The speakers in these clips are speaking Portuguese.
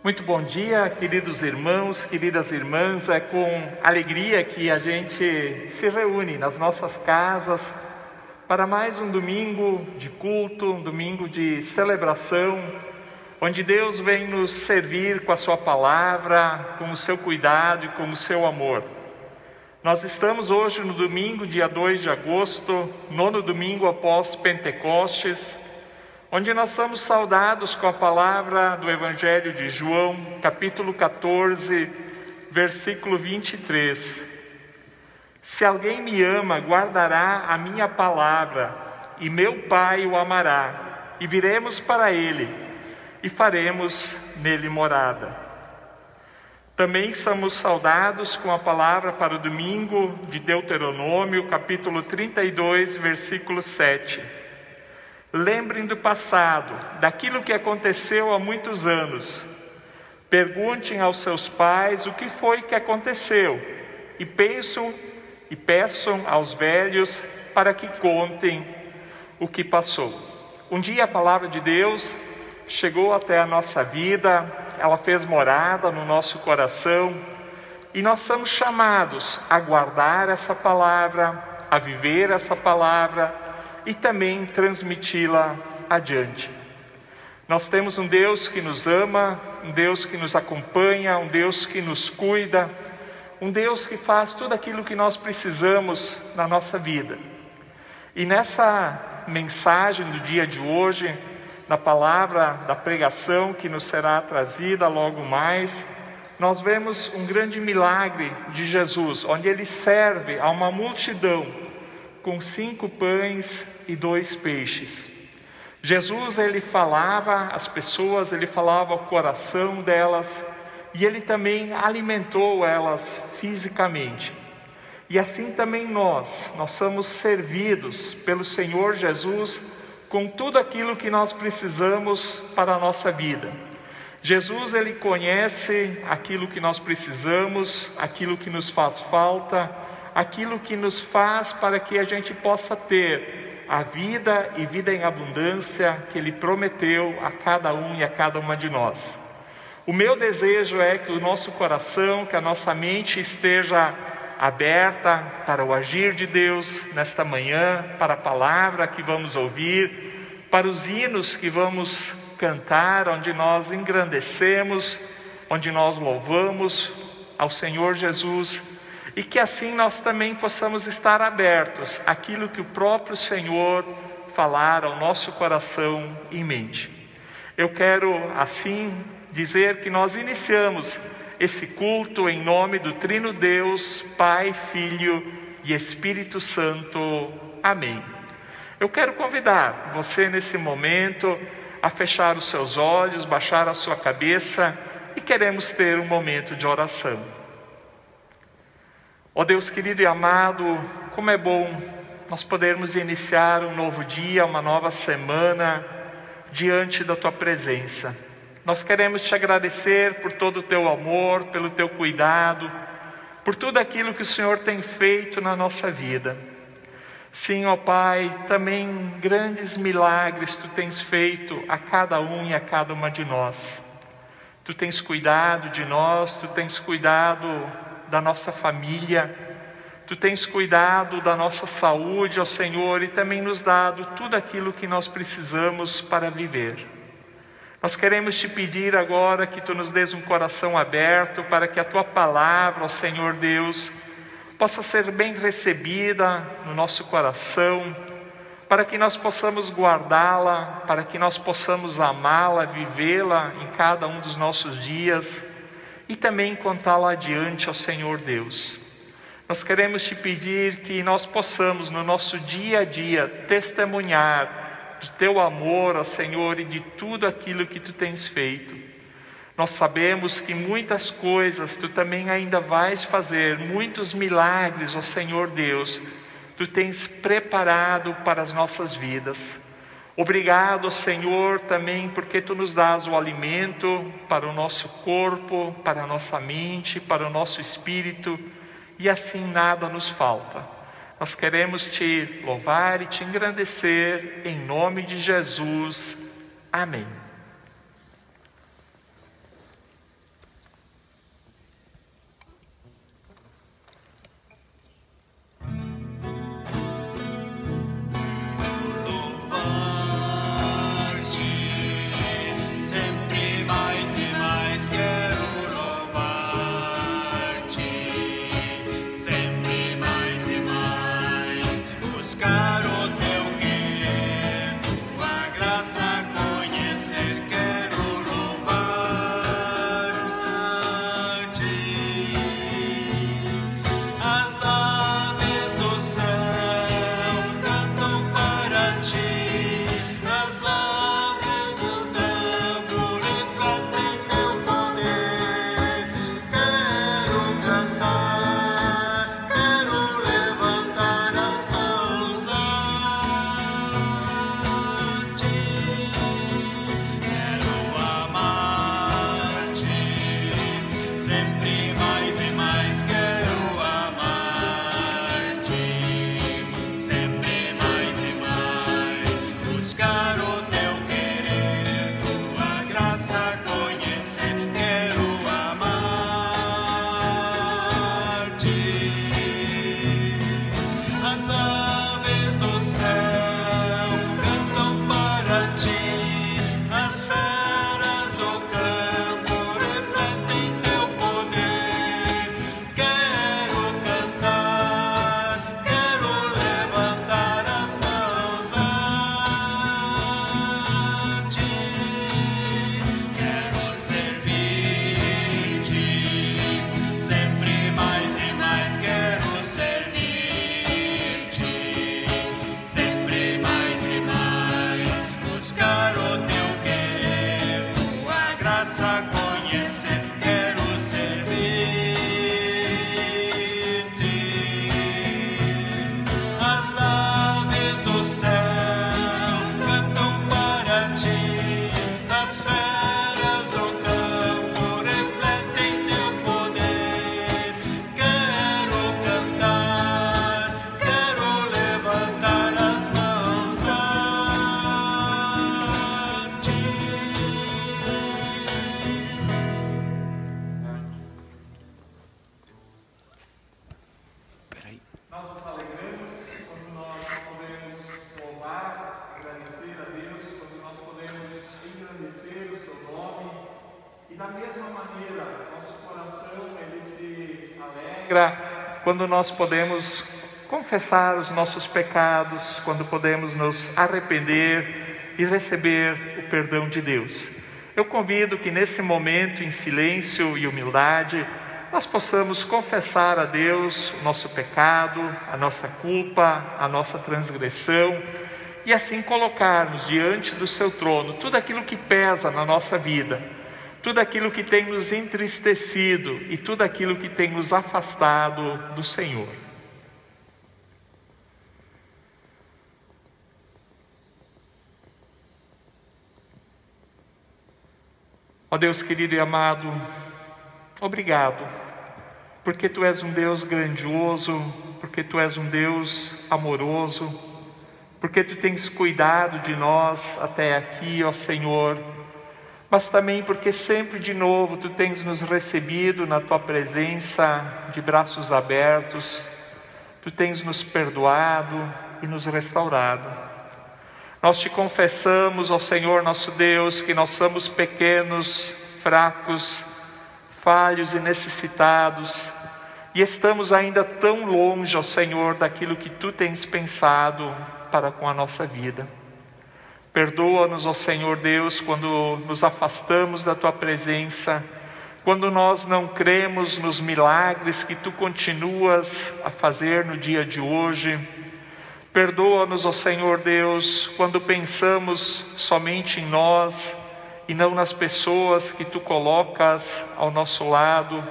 Muito bom dia, queridos irmãos, queridas irmãs. É com alegria que a gente se reúne nas nossas casas para mais um domingo de culto, um domingo de celebração, onde Deus vem nos servir com a sua palavra, com o seu cuidado e com o seu amor. Nós estamos hoje no domingo, dia 2 de agosto, nono domingo após Pentecostes, onde nós somos saudados com a palavra do Evangelho de João, capítulo 14, versículo 23. Se alguém me ama, guardará a minha palavra, e meu Pai o amará, e viremos para ele, e faremos nele morada. Também somos saudados com a palavra para o domingo de Deuteronômio, capítulo 32, versículo 7. Lembrem do passado, daquilo que aconteceu há muitos anos. Perguntem aos seus pais o que foi que aconteceu e peçam aos velhos para que contem o que passou. Um dia a palavra de Deus chegou até a nossa vida, ela fez morada no nosso coração e nós somos chamados a guardar essa palavra, a viver essa palavra e também transmiti-la adiante. Nós temos um Deus que nos ama, um Deus que nos acompanha, um Deus que nos cuida, um Deus que faz tudo aquilo que nós precisamos na nossa vida. E nessa mensagem do dia de hoje, na palavra da pregação que nos será trazida logo mais, nós vemos um grande milagre de Jesus, onde ele serve a uma multidão com 5 pães e 2 peixes. Jesus, ele falava às pessoas, ele falava ao coração delas, e ele também alimentou elas fisicamente. E assim também nós somos servidos pelo Senhor Jesus com tudo aquilo que nós precisamos para a nossa vida. Jesus, ele conhece aquilo que nós precisamos, aquilo que nos faz falta, aquilo que nos faz para que a gente possa ter a vida e vida em abundância que ele prometeu a cada um e a cada uma de nós. O meu desejo é que o nosso coração, que a nossa mente esteja aberta para o agir de Deus nesta manhã, para a palavra que vamos ouvir, para os hinos que vamos cantar, onde nós engrandecemos, onde nós louvamos ao Senhor Jesus, e que assim nós também possamos estar abertos àquilo que o próprio Senhor falar ao nosso coração e mente. Eu quero assim dizer que nós iniciamos esse culto em nome do Trino Deus, Pai, Filho e Espírito Santo. Amém. Eu quero convidar você nesse momento a fechar os seus olhos, baixar a sua cabeça e queremos ter um momento de oração. Ó Deus querido e amado, como é bom nós podermos iniciar um novo dia, uma nova semana diante da Tua presença. Nós queremos Te agradecer por todo o Teu amor, pelo Teu cuidado, por tudo aquilo que o Senhor tem feito na nossa vida. Sim, ó Pai, também grandes milagres Tu tens feito a cada um e a cada uma de nós. Tu tens cuidado de nós, Tu tens cuidado da nossa família, Tu tens cuidado da nossa saúde, ó Senhor, e também nos dado tudo aquilo que nós precisamos para viver. Nós queremos Te pedir agora que Tu nos dês um coração aberto para que a Tua palavra, ó Senhor Deus, possa ser bem recebida no nosso coração, para que nós possamos guardá-la, para que nós possamos amá-la, vivê-la em cada um dos nossos dias e também contá-la adiante ao Senhor Deus. Nós queremos Te pedir que nós possamos no nosso dia a dia testemunhar do Teu amor, ó Senhor, e de tudo aquilo que Tu tens feito. Nós sabemos que muitas coisas Tu também ainda vais fazer, muitos milagres, ó Senhor Deus, Tu tens preparado para as nossas vidas. Obrigado, Senhor, também porque Tu nos dás o alimento para o nosso corpo, para a nossa mente, para o nosso espírito, e assim nada nos falta. Nós queremos Te louvar e Te engrandecer em nome de Jesus. Amém. sempre mais e mais quero amar-te, sempre mais e mais buscar o teu querer, tua graça conhecer, quero amar-te. As aves do céu cantam para ti, as feras do campo refletem teu poder. Quero cantar, quero levantar as mãos a ti, quero servir-te, sempre mais e mais quero servir-te, sempre mais e mais buscar o teu querer, tua graça conhecer, quero servir-te. As aves do céu cantam para ti, as feras do campo refletem teu poder. Quero cantar, quero levantar as mãos a ti. Nós nos alegramos quando nós podemos louvar, agradecer a Deus, quando nós podemos engrandecer o seu nome. E da mesma maneira, nosso coração ele se alegra quando nós podemos confessar os nossos pecados, quando podemos nos arrepender e receber o perdão de Deus. Eu convido que nesse momento, em silêncio e humildade, nós possamos confessar a Deus o nosso pecado, a nossa culpa, a nossa transgressão, e assim colocarmos diante do seu trono tudo aquilo que pesa na nossa vida, tudo aquilo que tem nos entristecido e tudo aquilo que tem nos afastado do Senhor. Ó Deus querido e amado, obrigado, porque Tu és um Deus grandioso, porque Tu és um Deus amoroso, porque Tu tens cuidado de nós até aqui, ó Senhor, mas também porque sempre de novo Tu tens nos recebido na Tua presença de braços abertos, Tu tens nos perdoado e nos restaurado. Nós Te confessamos, ó Senhor nosso Deus, que nós somos pequenos, fracos, falhos e necessitados, e estamos ainda tão longe, ó Senhor, daquilo que Tu tens pensado para com a nossa vida. Perdoa-nos, ó Senhor Deus, quando nos afastamos da Tua presença, quando nós não cremos nos milagres que Tu continuas a fazer no dia de hoje. Perdoa-nos, ó Senhor Deus, quando pensamos somente em nós e não nas pessoas que Tu colocas ao nosso lado.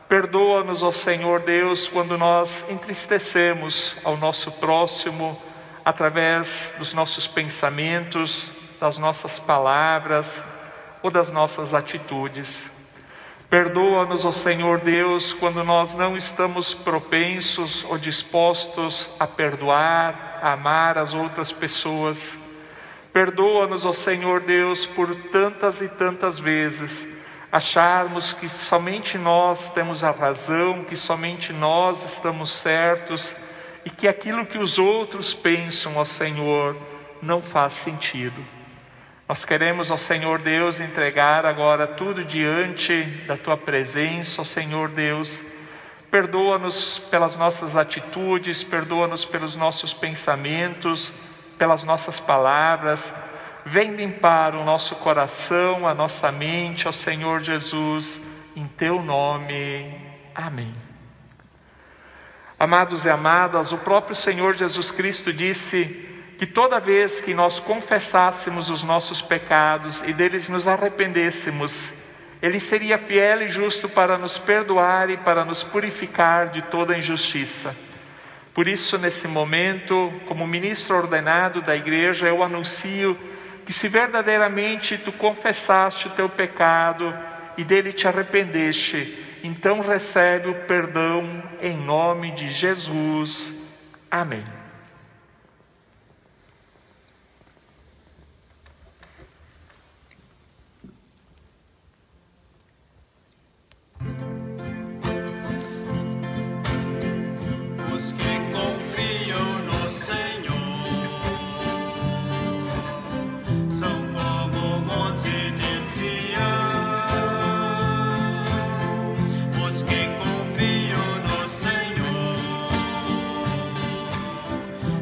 Perdoa-nos, ó Senhor Deus, quando nós entristecemos ao nosso próximo através dos nossos pensamentos, das nossas palavras ou das nossas atitudes. Perdoa-nos, ó Senhor Deus, quando nós não estamos propensos ou dispostos a perdoar, a amar as outras pessoas. Perdoa-nos, ó Senhor Deus, por tantas e tantas vezes acharmos que somente nós temos a razão, que somente nós estamos certos e que aquilo que os outros pensam, ó Senhor, não faz sentido. Nós queremos, ó Senhor Deus, entregar agora tudo diante da Tua presença, ó Senhor Deus. Perdoa-nos pelas nossas atitudes, perdoa-nos pelos nossos pensamentos, pelas nossas palavras. Vem limpar o nosso coração, a nossa mente, ó Senhor Jesus, em Teu nome. Amém. Amados e amadas, o próprio Senhor Jesus Cristo disse que toda vez que nós confessássemos os nossos pecados e deles nos arrependêssemos, Ele seria fiel e justo para nos perdoar e para nos purificar de toda injustiça. Por isso, nesse momento, como ministro ordenado da igreja, eu anuncio que se verdadeiramente tu confessaste o teu pecado e dele te arrependeste, então recebe o perdão em nome de Jesus. Amém. Os que confiam no Senhor são como o monte de Sião. Os que confiam no Senhor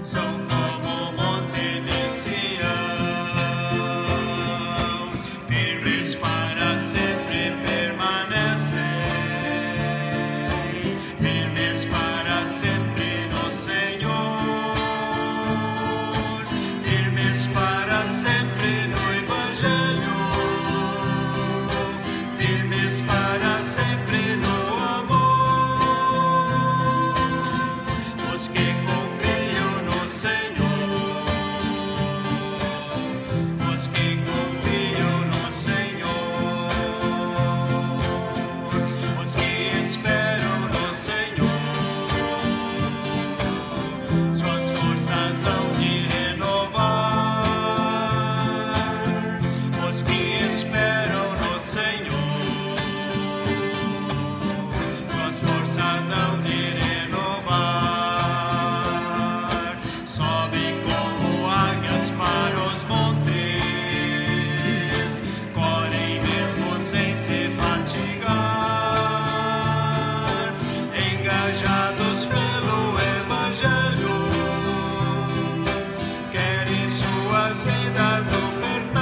são como o monte de Sião, firmes para sempre permanecem, firmes para sempre no Senhor, firmes para sempre no Evangelho, firmes para sempre no amor. Os que confiam no Senhor, os que confiam no Senhor, os que esperam no Senhor, suas forças hão de renovar. Os que esperam no Senhor, suas forças hão de renovar. Sobem como águias para os montes, correm mesmo sem se fatigar, engajados pelo Evangelho, querem suas vidas ofertar.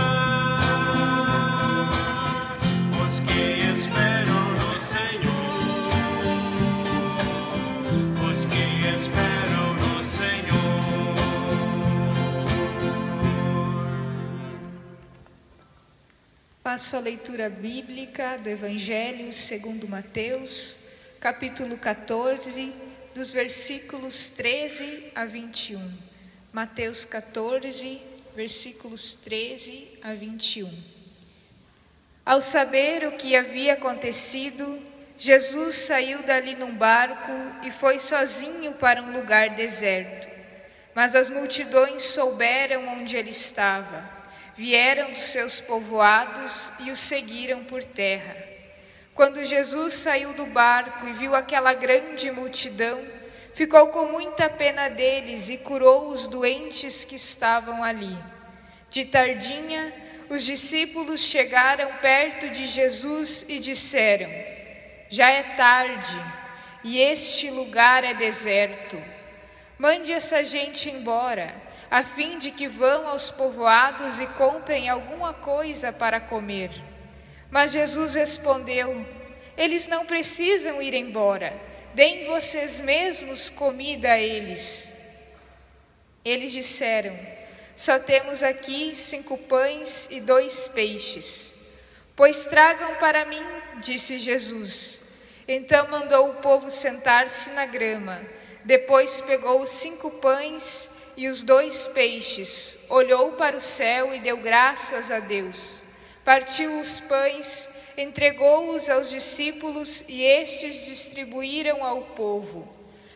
Os que esperam no Senhor, os que esperam no Senhor. Passo a leitura bíblica do Evangelho segundo Mateus, capítulo 14, dos versículos 13 a 21. Mateus 14, versículos 13 a 21. Ao saber o que havia acontecido, Jesus saiu dali num barco e foi sozinho para um lugar deserto. Mas as multidões souberam onde ele estava, vieram dos seus povoados e o seguiram por terra. Quando Jesus saiu do barco e viu aquela grande multidão, ficou com muita pena deles e curou os doentes que estavam ali. De tardinha, os discípulos chegaram perto de Jesus e disseram: já é tarde e este lugar é deserto. Mande essa gente embora, a fim de que vão aos povoados e comprem alguma coisa para comer. Mas Jesus respondeu: eles não precisam ir embora, deem vocês mesmos comida a eles. Eles disseram: só temos aqui 5 pães e 2 peixes. Pois tragam para mim, disse Jesus. Então mandou o povo sentar-se na grama. Depois pegou os 5 pães e os 2 peixes, olhou para o céu e deu graças a Deus. Partiu os pães, entregou-os aos discípulos e estes distribuíram ao povo.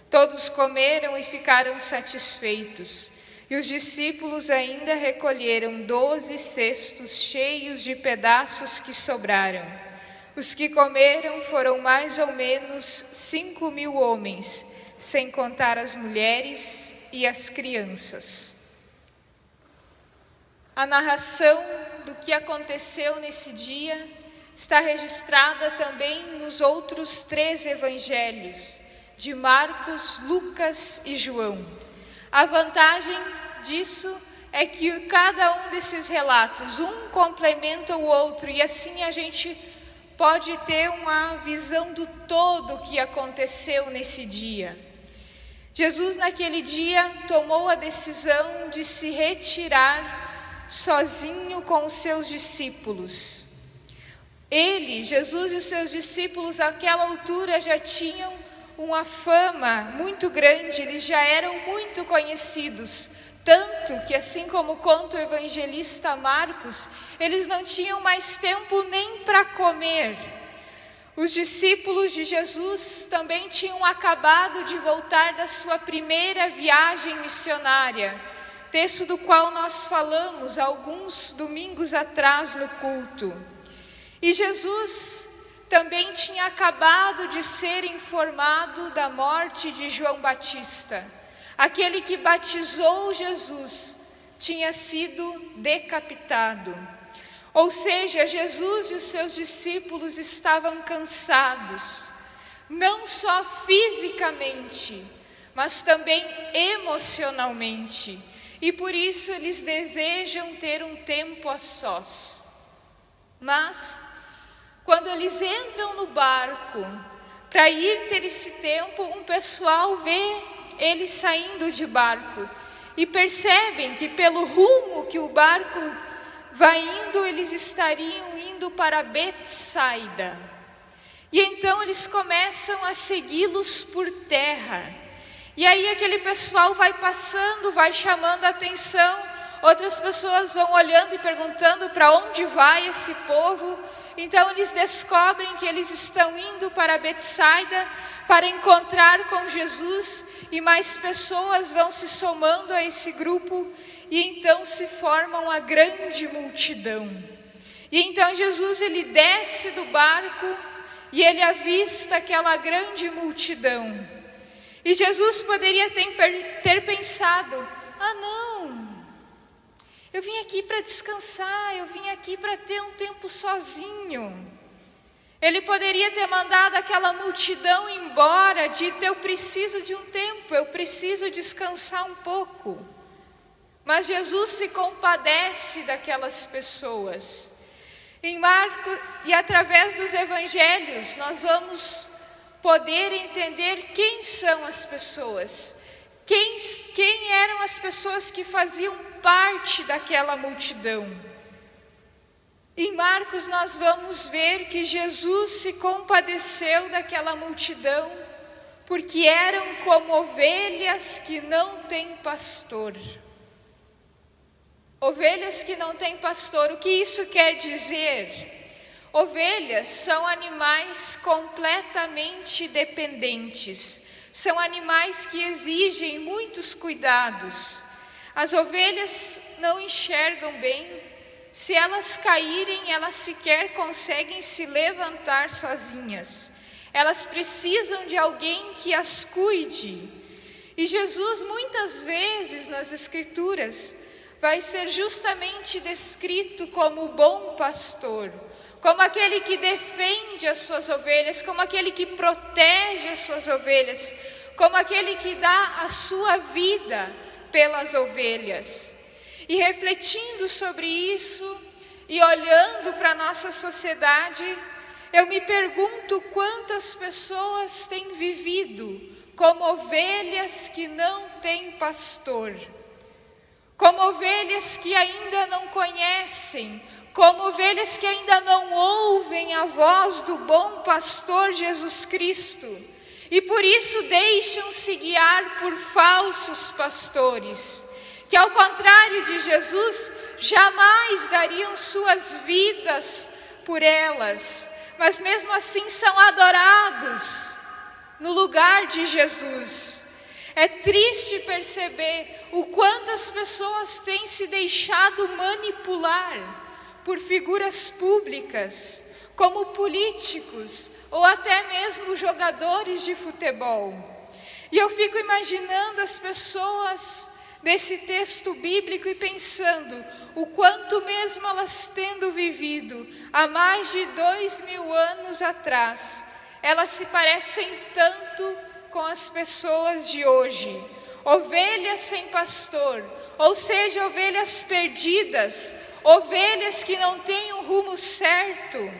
Todos comeram e ficaram satisfeitos. E os discípulos ainda recolheram 12 cestos cheios de pedaços que sobraram. Os que comeram foram mais ou menos 5.000 homens, sem contar as mulheres e as crianças. A narração do que aconteceu nesse dia está registrada também nos outros 3 evangelhos, de Marcos, Lucas e João. A vantagem disso é que cada um desses relatos, um complementa o outro, e assim a gente pode ter uma visão do todo que aconteceu nesse dia. Jesus naquele dia tomou a decisão de se retirar sozinho com os seus discípulos. Ele, Jesus e os seus discípulos, àquela altura já tinham uma fama muito grande, eles já eram muito conhecidos, Tanto que, assim como conta o evangelista Marcos, eles não tinham mais tempo nem para comer. Os discípulos de Jesus também tinham acabado de voltar da sua primeira viagem missionária, texto do qual nós falamos alguns domingos atrás no culto. E Jesus também tinha acabado de ser informado da morte de João Batista. Aquele que batizou Jesus tinha sido decapitado. Ou seja, Jesus e os seus discípulos estavam cansados, não só fisicamente, mas também emocionalmente. E por isso eles desejam ter um tempo a sós. Mas, quando eles entram no barco para ir ter esse tempo, um pessoal vê eles saindo de barco e percebem que pelo rumo que o barco vai indo, eles estariam indo para Betsaida. E então eles começam a segui-los por terra. E aí aquele pessoal vai passando, vai chamando a atenção, outras pessoas vão olhando e perguntando para onde vai esse povo. Então eles descobrem que eles estão indo para Betsaida para encontrar com Jesus, e mais pessoas vão se somando a esse grupo, e então se forma uma grande multidão. E então Jesus ele desce do barco e ele avista aquela grande multidão. E Jesus poderia ter pensado: ah não, eu vim aqui para descansar, eu vim aqui para ter um tempo sozinho. Ele poderia ter mandado aquela multidão embora, dito: eu preciso de um tempo, eu preciso descansar um pouco. Mas Jesus se compadece daquelas pessoas. Em Marcos e através dos evangelhos, nós vamos poder entender quem são as pessoas. Quem eram as pessoas que faziam parte daquela multidão. Em Marcos nós vamos ver que Jesus se compadeceu daquela multidão, porque eram como ovelhas que não têm pastor. Ovelhas que não têm pastor, o que isso quer dizer? Ovelhas são animais completamente dependentes, são animais que exigem muitos cuidados. As ovelhas não enxergam bem. Se elas caírem, elas sequer conseguem se levantar sozinhas. Elas precisam de alguém que as cuide. E Jesus, muitas vezes nas Escrituras, vai ser justamente descrito como o bom pastor, como aquele que defende as suas ovelhas, como aquele que protege as suas ovelhas, como aquele que dá a sua vida pelas ovelhas. E refletindo sobre isso e olhando para a nossa sociedade, eu me pergunto quantas pessoas têm vivido como ovelhas que não têm pastor, como ovelhas que ainda não conhecem, como ovelhas que ainda não ouvem a voz do bom pastor Jesus Cristo, e por isso deixam-se guiar por falsos pastores, que ao contrário de Jesus, jamais dariam suas vidas por elas, mas mesmo assim são adorados no lugar de Jesus. É triste perceber o quanto as pessoas têm se deixado manipular por figuras públicas, como políticos ou até mesmo jogadores de futebol. E eu fico imaginando as pessoas desse texto bíblico e pensando o quanto mesmo elas tendo vivido há mais de 2000 anos atrás, elas se parecem tanto com as pessoas de hoje, ovelhas sem pastor, ou seja, ovelhas perdidas, ovelhas que não têm um rumo certo,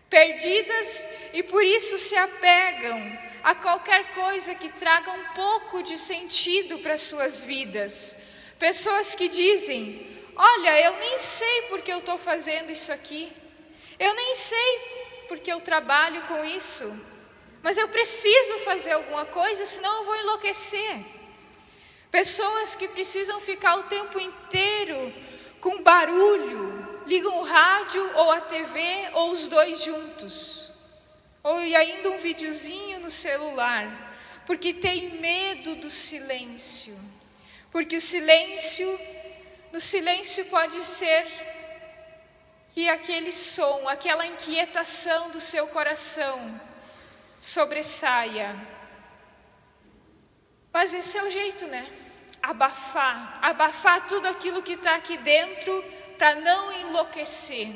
perdidas e por isso se apegam a qualquer coisa que traga um pouco de sentido para suas vidas. Pessoas que dizem: olha, eu nem sei porque eu estou fazendo isso aqui, eu nem sei porque eu trabalho com isso, mas eu preciso fazer alguma coisa, senão eu vou enlouquecer. Pessoas que precisam ficar o tempo inteiro com barulho, ligam o rádio ou a TV ou os dois juntos. Ou ainda um videozinho no celular, porque tem medo do silêncio. Porque no silêncio pode ser que aquele som, aquela inquietação do seu coração sobressaia. Mas esse é o jeito, né? Abafar tudo aquilo que está aqui dentro para não enlouquecer.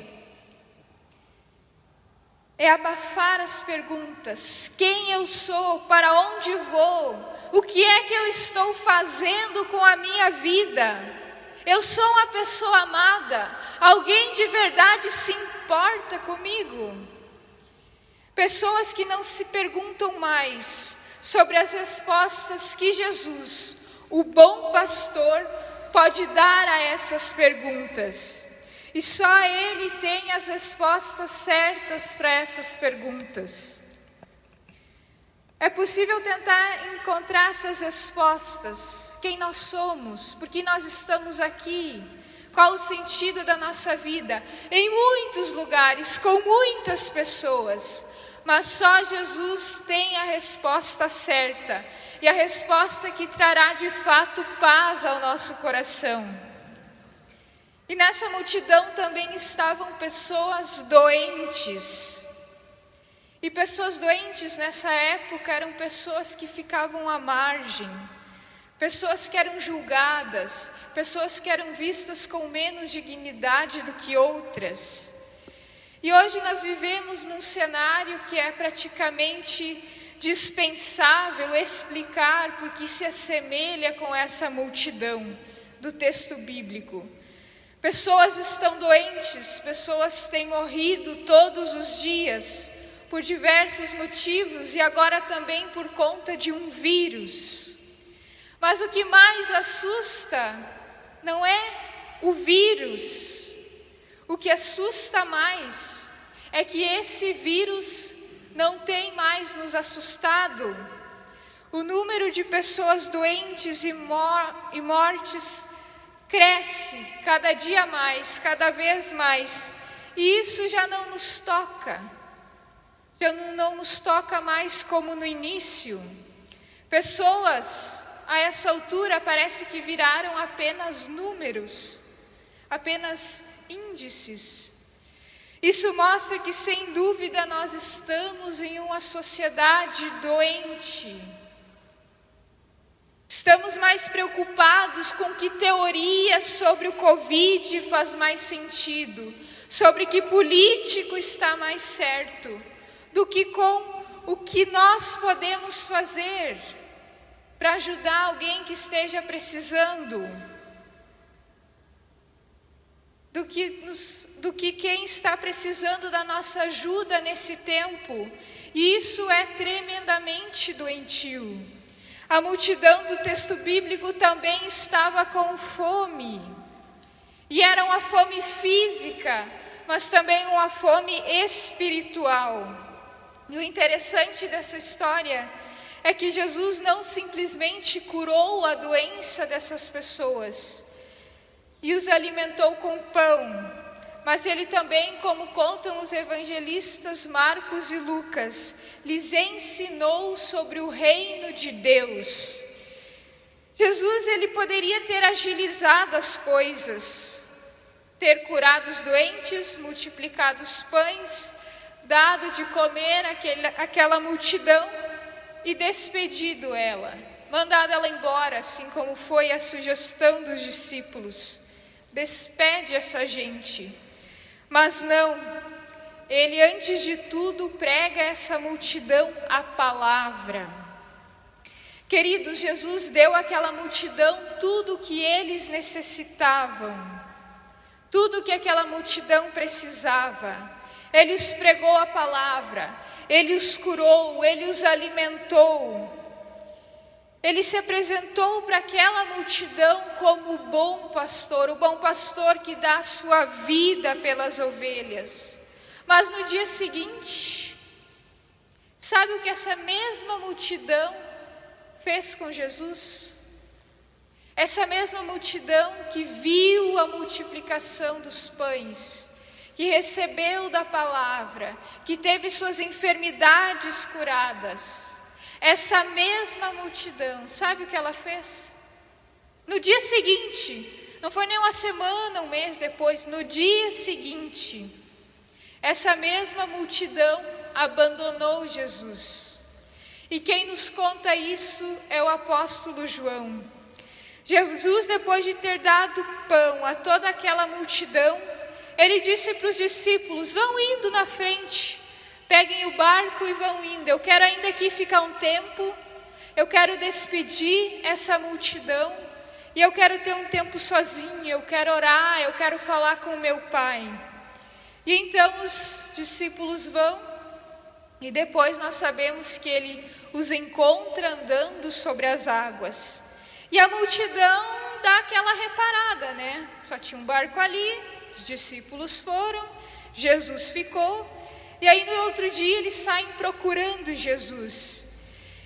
É abafar as perguntas: quem eu sou, para onde vou, o que é que eu estou fazendo com a minha vida? Eu sou uma pessoa amada, alguém de verdade se importa comigo? Pessoas que não se perguntam mais sobre as respostas que Jesus, o bom pastor, pode dar a essas perguntas. E só Ele tem as respostas certas para essas perguntas. É possível tentar encontrar essas respostas. Quem nós somos? Por que nós estamos aqui? Qual o sentido da nossa vida? Em muitos lugares, com muitas pessoas. Mas só Jesus tem a resposta certa. E a resposta que trará de fato paz ao nosso coração. E nessa multidão também estavam pessoas doentes. E pessoas doentes nessa época eram pessoas que ficavam à margem, pessoas que eram julgadas, pessoas que eram vistas com menos dignidade do que outras. E hoje nós vivemos num cenário que é praticamente dispensável explicar porque se assemelha com essa multidão do texto bíblico. Pessoas estão doentes, pessoas têm morrido todos os dias por diversos motivos e agora também por conta de um vírus. Mas o que mais assusta não é o vírus. O que assusta mais é que esse vírus não tem mais nos assustado. O número de pessoas doentes e mortes cresce cada dia mais, cada vez mais. E isso já não nos toca. Já não nos toca mais como no início. Pessoas, a essa altura, parece que viraram apenas números, apenas índices. Isso mostra que, sem dúvida, nós estamos em uma sociedade doente. Estamos mais preocupados com que teoria sobre o Covid faz mais sentido, sobre que político está mais certo, do que com o que nós podemos fazer para ajudar alguém que esteja precisando, do que quem está precisando da nossa ajuda nesse tempo. E isso é tremendamente doentio. A multidão do texto bíblico também estava com fome. E era uma fome física, mas também uma fome espiritual. E o interessante dessa história é que Jesus não simplesmente curou a doença dessas pessoas e os alimentou com pão, mas Ele também, como contam os evangelistas Marcos e Lucas, lhes ensinou sobre o reino de Deus. Jesus, Ele poderia ter agilizado as coisas, ter curado os doentes, multiplicado os pães, dado de comer aquela multidão e despedido ela, mandado ela embora, assim como foi a sugestão dos discípulos. Despede essa gente. Mas não, Ele antes de tudo prega essa multidão a palavra. Queridos, Jesus deu àquela multidão tudo o que eles necessitavam, tudo o que aquela multidão precisava. Ele os pregou a palavra, Ele os curou, Ele os alimentou. Ele se apresentou para aquela multidão como o bom pastor que dá a sua vida pelas ovelhas. Mas no dia seguinte, sabe o que essa mesma multidão fez com Jesus? Essa mesma multidão que viu a multiplicação dos pães, que recebeu da palavra, que teve suas enfermidades curadas. Essa mesma multidão, sabe o que ela fez? No dia seguinte, não foi nem uma semana, um mês depois, no dia seguinte, essa mesma multidão abandonou Jesus. E quem nos conta isso é o apóstolo João. Jesus, depois de ter dado pão a toda aquela multidão, ele disse para os discípulos: vão indo na frente, peguem o barco e vão indo. Eu quero ainda aqui ficar um tempo, eu quero despedir essa multidão, e eu quero ter um tempo sozinho, eu quero orar, eu quero falar com o meu Pai. E então os discípulos vão, e depois nós sabemos que ele os encontra andando sobre as águas. E a multidão dá aquela reparada, né? Só tinha um barco ali, os discípulos foram, Jesus ficou. E aí no outro dia eles saem procurando Jesus.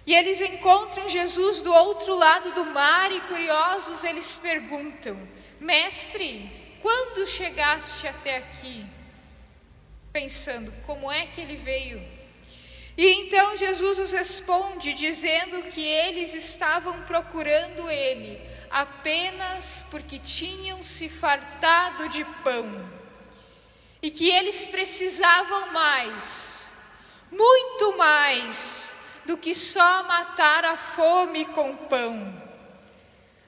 E eles encontram Jesus do outro lado do mar e curiosos eles perguntam: mestre, quando chegaste até aqui? Pensando, como é que ele veio? E então Jesus os responde dizendo que eles estavam procurando ele apenas porque tinham se fartado de pão. E que eles precisavam mais, muito mais, do que só matar a fome com pão.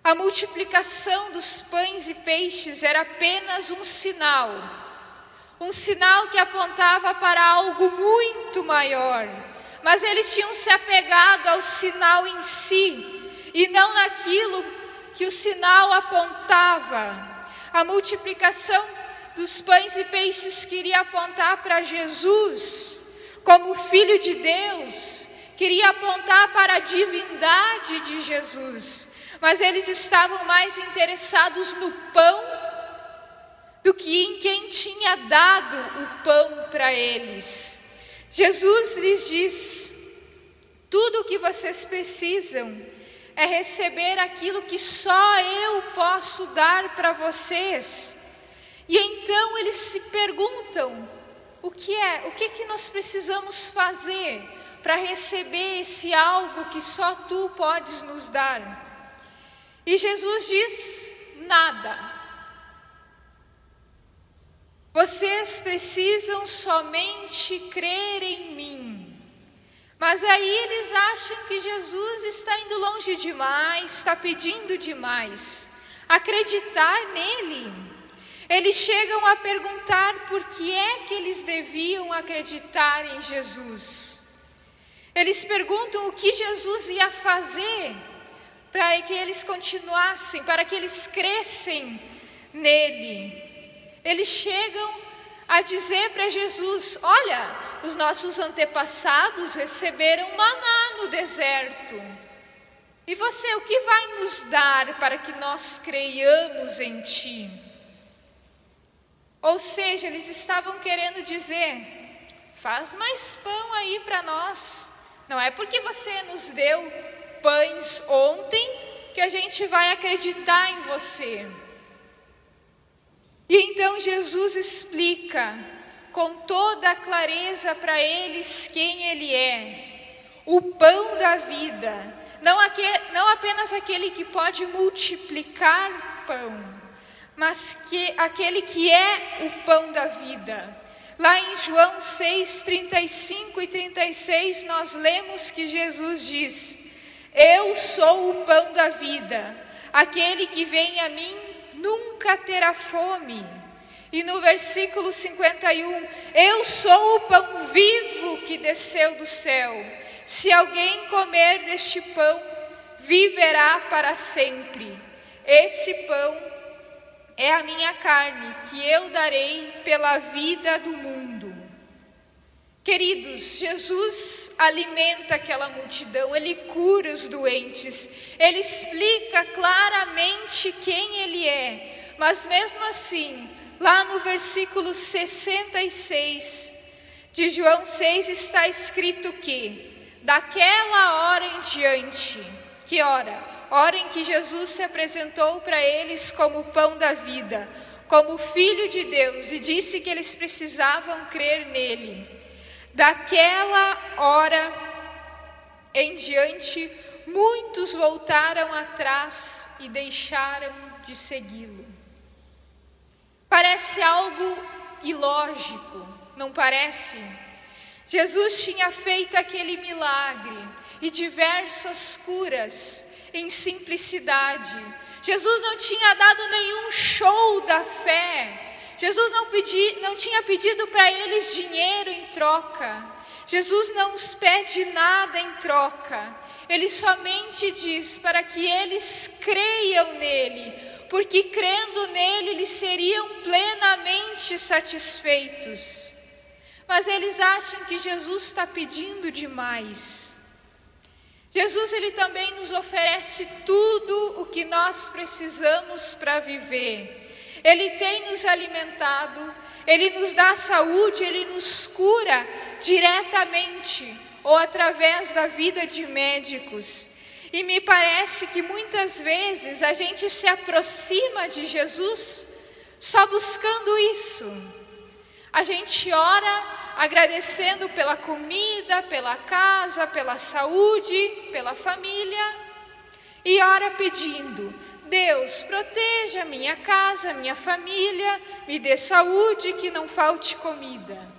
A multiplicação dos pães e peixes era apenas um sinal que apontava para algo muito maior. Mas eles tinham se apegado ao sinal em si, e não naquilo que o sinal apontava. A multiplicação dos pães e peixes queria apontar para Jesus, como Filho de Deus, queria apontar para a divindade de Jesus, mas eles estavam mais interessados no pão do que em quem tinha dado o pão para eles. Jesus lhes diz: tudo o que vocês precisam é receber aquilo que só eu posso dar para vocês. E então eles se perguntam: o que nós precisamos fazer para receber esse algo que só tu podes nos dar? E Jesus diz: nada. Vocês precisam somente crer em mim. Mas aí eles acham que Jesus está indo longe demais, está pedindo demais. Acreditar nele. Eles chegam a perguntar por que é que eles deviam acreditar em Jesus. Eles perguntam o que Jesus ia fazer para que eles continuassem, para que eles crescem nele. Eles chegam a dizer para Jesus: olha, os nossos antepassados receberam maná no deserto. E você, o que vai nos dar para que nós creiamos em ti? Ou seja, eles estavam querendo dizer: faz mais pão aí para nós. Não é porque você nos deu pães ontem que a gente vai acreditar em você. E então Jesus explica com toda a clareza para eles quem ele é: o pão da vida, não apenas aquele que pode multiplicar pão, mas aquele que é o pão da vida. Lá em João 6, 35 e 36 nós lemos que Jesus diz: eu sou o pão da vida, aquele que vem a mim nunca terá fome. E no versículo 51, eu sou o pão vivo que desceu do céu. Se alguém comer deste pão, viverá para sempre. Esse pão é a minha carne, que eu darei pela vida do mundo. Queridos, Jesus alimenta aquela multidão, ele cura os doentes, ele explica claramente quem ele é, mas mesmo assim, lá no versículo 66 de João 6 está escrito que, daquela hora em diante, que hora? hora em que Jesus se apresentou para eles como o pão da vida, como Filho de Deus, e disse que eles precisavam crer nele. Daquela hora em diante, muitos voltaram atrás e deixaram de segui-lo. Parece algo ilógico, não parece? Jesus tinha feito aquele milagre e diversas curas em simplicidade. Jesus não tinha dado nenhum show da fé. Jesus não tinha pedido para eles dinheiro em troca. Jesus não os pede nada em troca. Ele somente diz para que eles creiam nele, porque crendo nele eles seriam plenamente satisfeitos. Mas eles acham que Jesus está pedindo demais. Jesus, ele também nos oferece tudo o que nós precisamos para viver. Ele tem nos alimentado, ele nos dá saúde, ele nos cura diretamente ou através da vida de médicos. E me parece que muitas vezes a gente se aproxima de Jesus só buscando isso. A gente ora agradecendo pela comida, pela casa, pela saúde, pela família, e ora pedindo: Deus, proteja minha casa, minha família, me dê saúde, que não falte comida.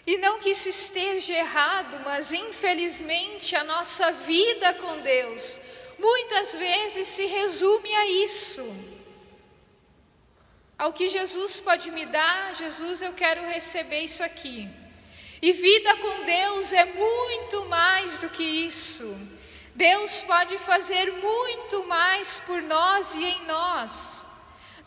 E não que isso esteja errado, mas infelizmente a nossa vida com Deus muitas vezes se resume a isso. Ao que Jesus pode me dar, Jesus, eu quero receber isso aqui. E vida com Deus é muito mais do que isso. Deus pode fazer muito mais por nós e em nós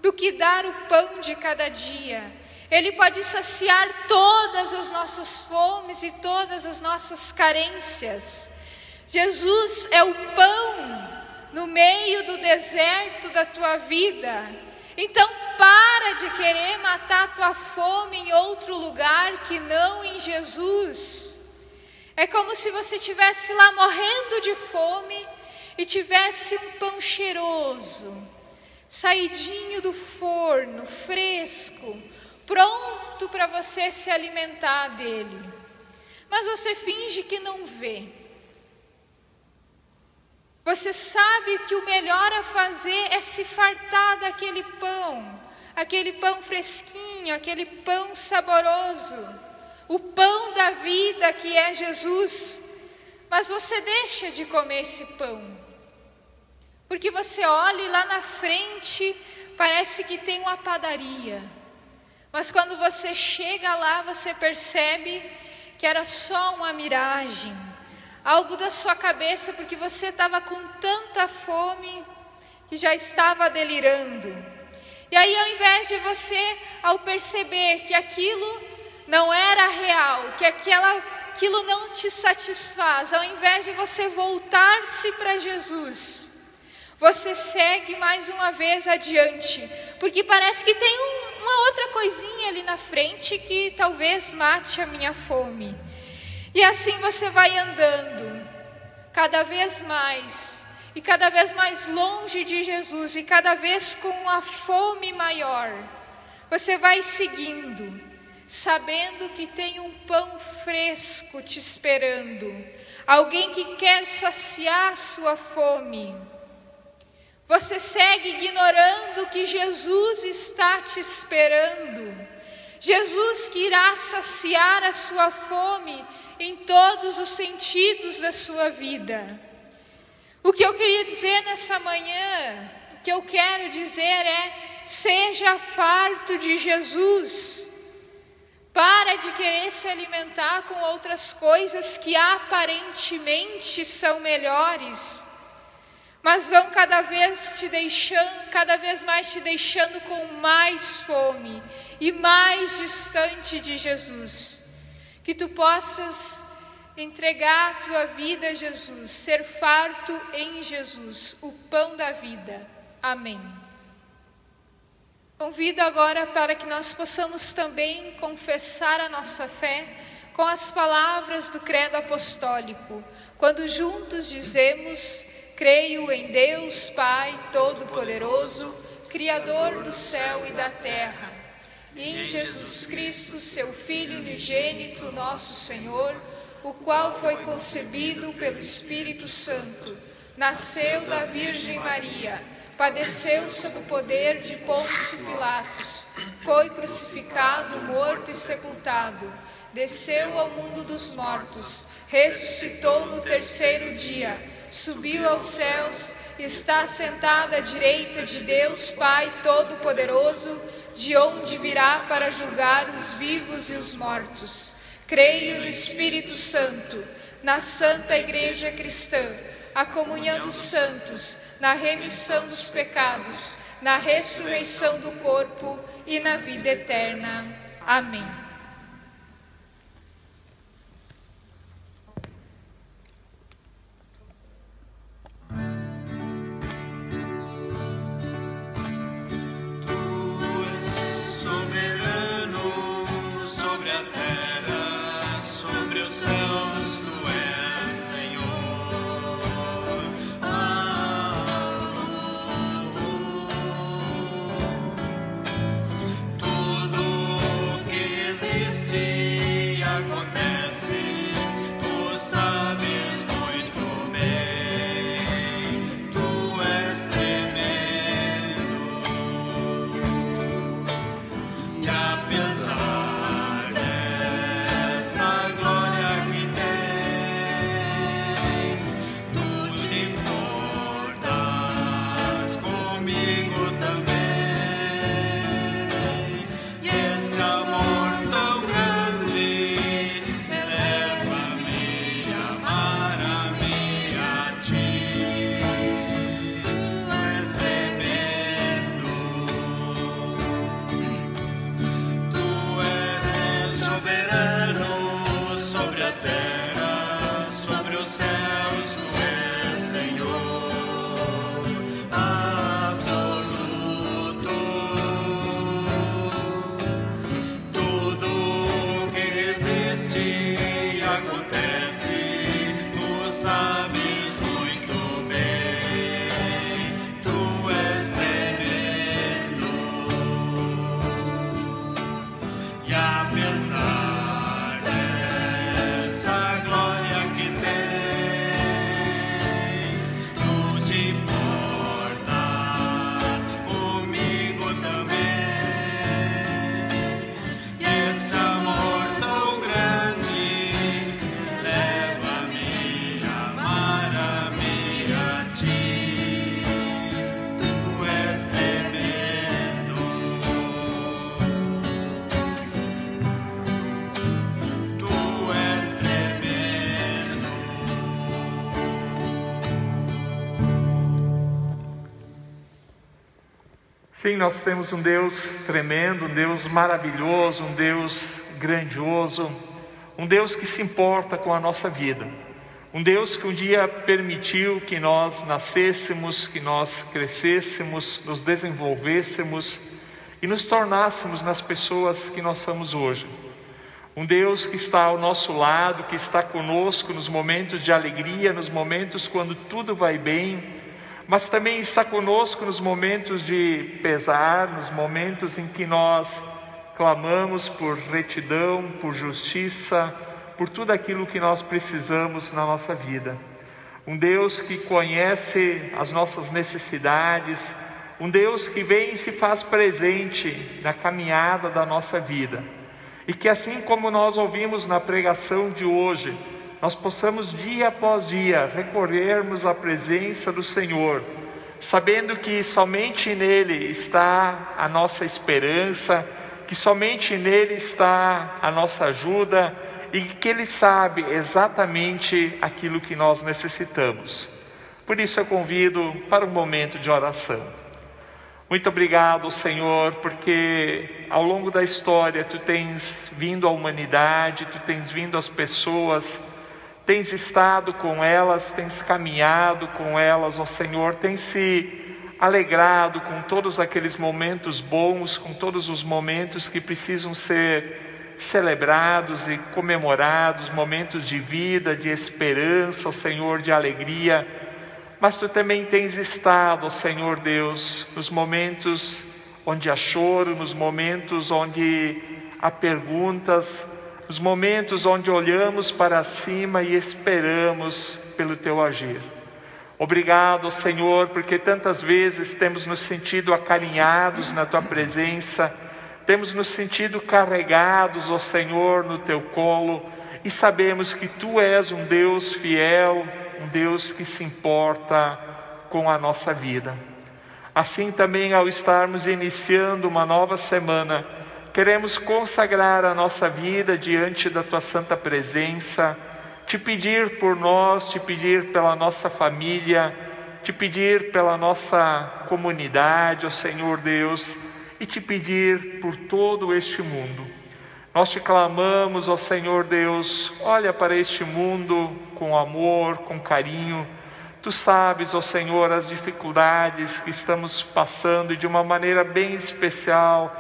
do que dar o pão de cada dia. Ele pode saciar todas as nossas fomes e todas as nossas carências. Jesus é o pão no meio do deserto da tua vida. Então para de querer matar a tua fome em outro lugar que não em Jesus. É como se você estivesse lá morrendo de fome e tivesse um pão cheiroso, saidinho do forno, fresco, pronto para você se alimentar dele. Mas você finge que não vê. Você sabe que o melhor a fazer é se fartar daquele pão fresquinho, aquele pão saboroso, o pão da vida que é Jesus. Mas você deixa de comer esse pão, porque você olha e lá na frente parece que tem uma padaria. Mas quando você chega lá, você percebe que era só uma miragem, algo da sua cabeça, porque você estava com tanta fome que já estava delirando. E aí, ao invés de você, ao perceber que aquilo não era real, que aquilo não te satisfaz, ao invés de você voltar-se para Jesus, você segue mais uma vez adiante, porque parece que tem uma outra coisinha ali na frente que talvez mate a minha fome. E assim você vai andando cada vez mais e cada vez mais longe de Jesus, e cada vez com uma fome maior. Você vai seguindo, sabendo que tem um pão fresco te esperando, alguém que quer saciar a sua fome. Você segue ignorando que Jesus está te esperando, Jesus que irá saciar a sua fome em todos os sentidos da sua vida. O que eu queria dizer nessa manhã, o que eu quero dizer é: seja farto de Jesus. Para de querer se alimentar com outras coisas que aparentemente são melhores, mas vão cada vez mais te deixando com mais fome e mais distante de Jesus. Que tu possas entregar a tua vida a Jesus, ser farto em Jesus, o pão da vida. Amém. Convido agora para que nós possamos também confessar a nossa fé com as palavras do credo apostólico, quando juntos dizemos: Creio em Deus Pai Todo-Poderoso, Criador do céu e da terra, e em Jesus Cristo, seu Filho unigênito, nosso Senhor, o qual foi concebido pelo Espírito Santo, nasceu da Virgem Maria, padeceu sob o poder de Pôncio Pilatos, foi crucificado, morto e sepultado, desceu ao mundo dos mortos, ressuscitou no terceiro dia, subiu aos céus, está sentado à direita de Deus Pai Todo-Poderoso, de onde virá para julgar os vivos e os mortos. Creio no Espírito Santo, na Santa Igreja Cristã, a comunhão dos santos, na remissão dos pecados, na ressurreição do corpo e na vida eterna. Amém. Sim, nós temos um Deus tremendo, um Deus maravilhoso, um Deus grandioso, um Deus que se importa com a nossa vida, um Deus que um dia permitiu que nós nascêssemos, que nós crescêssemos, nos desenvolvêssemos e nos tornássemos nas pessoas que nós somos hoje. Um Deus que está ao nosso lado, que está conosco nos momentos de alegria, nos momentos quando tudo vai bem, mas também está conosco nos momentos de pesar, nos momentos em que nós clamamos por retidão, por justiça, por tudo aquilo que nós precisamos na nossa vida. Um Deus que conhece as nossas necessidades, um Deus que vem e se faz presente na caminhada da nossa vida. E que assim como nós ouvimos na pregação de hoje, nós possamos dia após dia recorrermos à presença do Senhor, sabendo que somente nele está a nossa esperança, que somente nele está a nossa ajuda e que ele sabe exatamente aquilo que nós necessitamos. Por isso eu convido para um momento de oração. Muito obrigado, Senhor, porque ao longo da história Tu tens vindo à humanidade, Tu tens vindo às pessoas, tens estado com elas, tens caminhado com elas, ó Senhor, tens se alegrado com todos aqueles momentos bons, com todos os momentos que precisam ser celebrados e comemorados, momentos de vida, de esperança, ó Senhor, de alegria. mas Tu também tens estado, ó Senhor Deus, nos momentos onde há choro, nos momentos onde há perguntas, nos momentos onde olhamos para cima e esperamos pelo Teu agir. Obrigado, Senhor, porque tantas vezes temos nos sentido acarinhados na Tua presença, temos nos sentido carregados, ó Senhor, no Teu colo, e sabemos que Tu és um Deus fiel, um Deus que se importa com a nossa vida. Assim também, ao estarmos iniciando uma nova semana, queremos consagrar a nossa vida diante da Tua santa presença, Te pedir por nós, Te pedir pela nossa família, Te pedir pela nossa comunidade, ó Senhor Deus, e Te pedir por todo este mundo. Nós Te clamamos, ó Senhor Deus, olha para este mundo com amor, com carinho. Tu sabes, ó Senhor, as dificuldades que estamos passando, e de uma maneira bem especial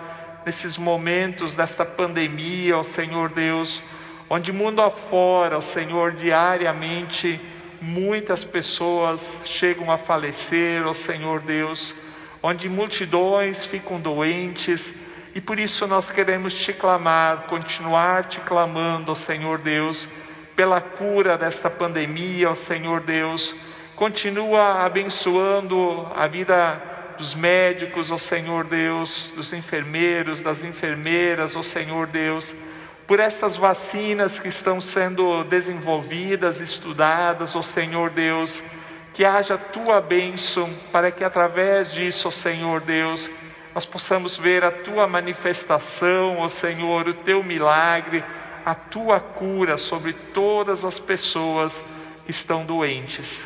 nesses momentos desta pandemia, ó Senhor Deus, onde mundo afora, ó Senhor, diariamente muitas pessoas chegam a falecer, ó Senhor Deus, onde multidões ficam doentes, e por isso nós queremos Te clamar, continuar Te clamando, ó Senhor Deus, pela cura desta pandemia, ó Senhor Deus. Continua abençoando a vida dos médicos, ó Senhor Deus, dos enfermeiros, das enfermeiras, ó Senhor Deus, por estas vacinas que estão sendo desenvolvidas, estudadas, ó Senhor Deus, que haja Tua bênção, para que através disso, ó Senhor Deus, nós possamos ver a Tua manifestação, ó Senhor, o Teu milagre, a Tua cura sobre todas as pessoas que estão doentes.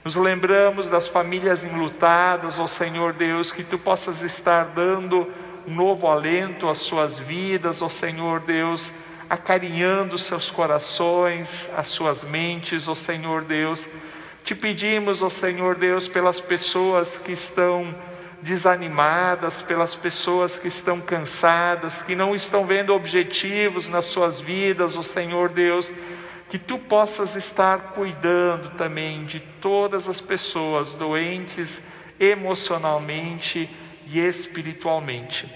Nos lembramos das famílias enlutadas, ó Senhor Deus, que Tu possas estar dando um novo alento às suas vidas, ó Senhor Deus, acarinhando os seus corações, as suas mentes, ó Senhor Deus. Te pedimos, ó Senhor Deus, pelas pessoas que estão desanimadas, pelas pessoas que estão cansadas, que não estão vendo objetivos nas suas vidas, ó Senhor Deus, que Tu possas estar cuidando também de todas as pessoas doentes emocionalmente e espiritualmente.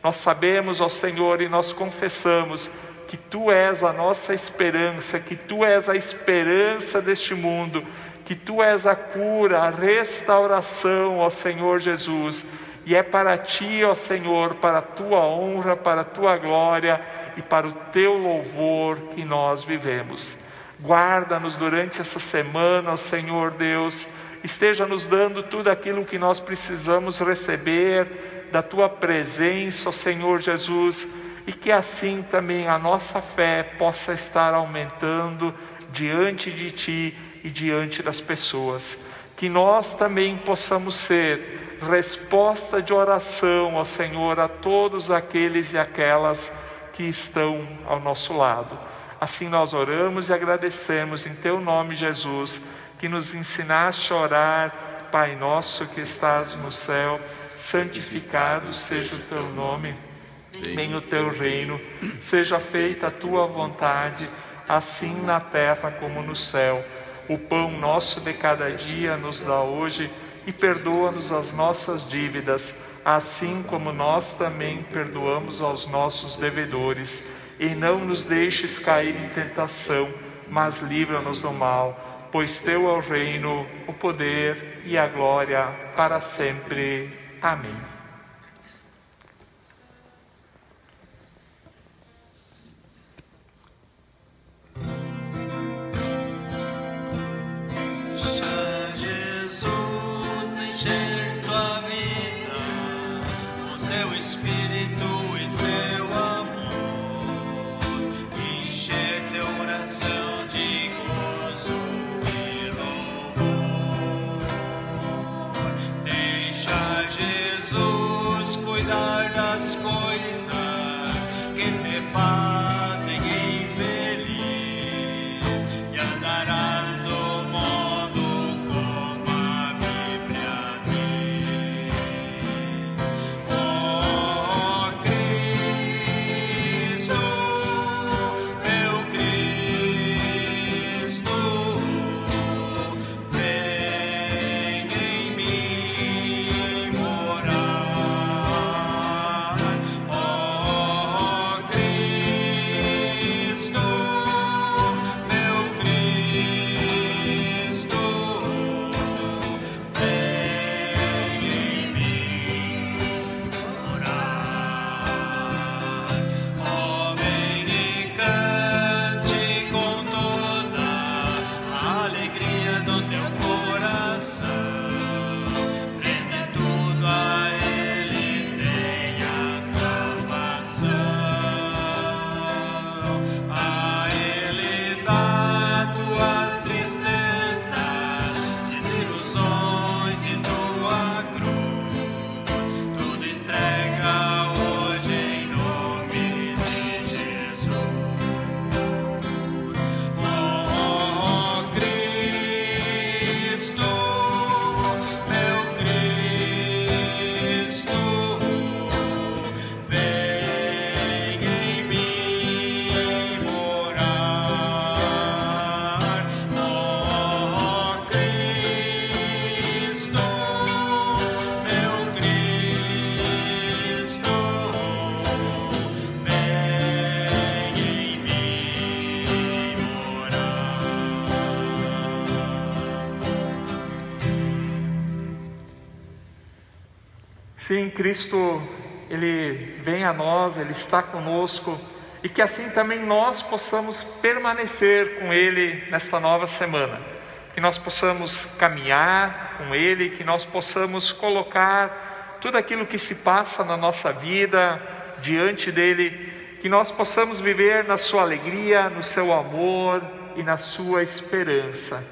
Nós sabemos, ó Senhor, e nós confessamos que Tu és a nossa esperança, que Tu és a esperança deste mundo, que Tu és a cura, a restauração, ó Senhor Jesus. E é para Ti, ó Senhor, para a Tua honra, para a Tua glória e para o Teu louvor que nós vivemos. Guarda-nos durante essa semana, ó Senhor Deus. Esteja nos dando tudo aquilo que nós precisamos receber da Tua presença, ó Senhor Jesus. E que assim também a nossa fé possa estar aumentando diante de Ti e diante das pessoas. Que nós também possamos ser resposta de oração, ó Senhor, a todos aqueles e aquelas que estão ao nosso lado. Assim nós oramos e agradecemos em Teu nome, Jesus, que nos ensinaste a orar. Pai nosso que estás no céu, santificado seja o Teu nome. Venha o Teu reino, seja feita a Tua vontade, assim na terra como no céu. O pão nosso de cada dia nos dá hoje, e perdoa-nos as nossas dívidas, assim como nós também perdoamos aos nossos devedores. E não nos deixes cair em tentação, mas livra-nos do mal, pois Teu é o reino, o poder e a glória para sempre. Amém. Espírito e seu amor, encher teu coração de gozo e louvor. Deixa Jesus Sim, Cristo, Ele vem a nós, Ele está conosco, e que assim também nós possamos permanecer com Ele nesta nova semana. Que nós possamos caminhar com Ele, que nós possamos colocar tudo aquilo que se passa na nossa vida diante dEle, que nós possamos viver na sua alegria, no seu amor e na sua esperança.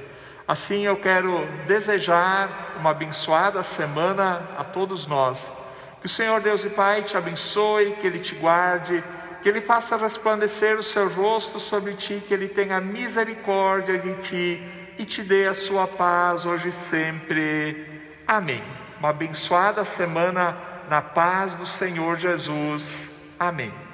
Assim eu quero desejar uma abençoada semana a todos nós. Que o Senhor Deus e Pai te abençoe, que Ele te guarde, que Ele faça resplandecer o seu rosto sobre ti, que Ele tenha misericórdia de ti e te dê a sua paz hoje e sempre. Amém. Uma abençoada semana na paz do Senhor Jesus. Amém.